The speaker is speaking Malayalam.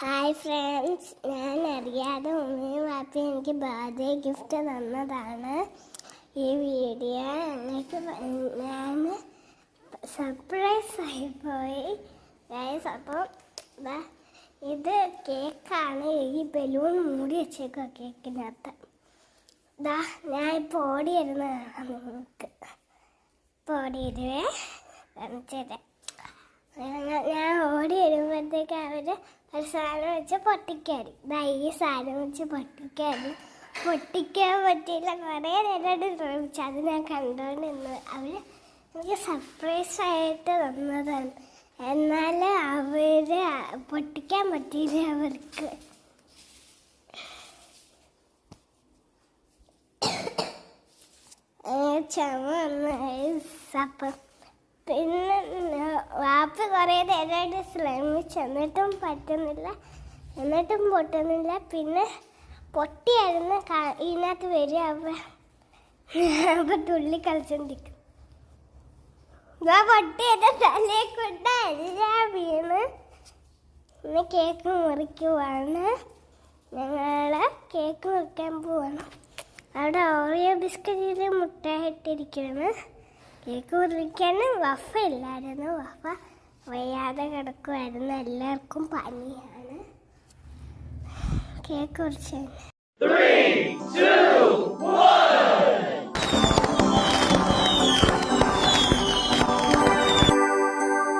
ഹായ് ഫ്രണ്ട്സ്, ഞാൻ അറിയാതെ ഉമ്മയും വാപ്പയും എനിക്ക് ബർത്ത്ഡേ ഗിഫ്റ്റ് തന്നതാണ്. ഈ വീഡിയോ ഞങ്ങൾക്ക് ഞാൻ സർപ്രൈസ് ആയിപ്പോയി. അപ്പം ഇത് കേക്കാണ്. ഈ ബലൂൺ മൂടി വെച്ചേക്കുക കേക്കിനകത്ത്. ഞാൻ ഇപ്പോൾ ഓടിയിരുന്നതാണ്. നിങ്ങൾക്ക് ഇപ്പോൾ ഓടിയിരുവേ കാണിച്ചത്. ഞാൻ ഓടി വരുമ്പോഴത്തേക്ക് അവർ ഒരു സാധനം വെച്ച് പൊട്ടിക്കാറ്. ഈ സാധനം വെച്ച് പൊട്ടിക്കാൻ പറ്റിയില്ല. കുറേ നേരമായിട്ട് ശ്രമിച്ചു. അത് ഞാൻ കണ്ടുകൊണ്ടിരുന്നത്. അവർ എനിക്ക് സർപ്രൈസായിട്ട് തന്നതാണ്. എന്നാൽ അവർ പൊട്ടിക്കാൻ പറ്റിയില്ല. അവർക്ക് ചുമ അപ്പം പിന്നെ വാപ്പ കുറേ നേരമായിട്ട് ശ്രമിച്ചു. എന്നിട്ടും പറ്റുന്നില്ല, എന്നിട്ടും പൊട്ടുന്നില്ല. പിന്നെ പൊട്ടിയായിരുന്നു ഇതിനകത്ത് വരിക. അപ്പം തുള്ളി കളിച്ചോണ്ടിരിക്കും. പൊട്ടി എൻ്റെ തലയെ കൊണ്ട് എല്ലാം വീണ്. ഇന്ന് കേക്ക് മുറിക്കുവാണ്. ഞങ്ങൾ കേക്ക് മുറിക്കാൻ പോവാണ്. അവിടെ ഓറിയോ ബിസ്ക്കറ്റിൽ മുട്ടയിട്ടിരിക്കുകയാണ്. കേക്ക് മുറിക്കാൻ വഫ ഇല്ലായിരുന്നു. വഫ വയ്യാതെ കിടക്കുമായിരുന്നു. എല്ലാവർക്കും പനിയാണ്. കേക്ക് മുറിച്ചു. 3, 2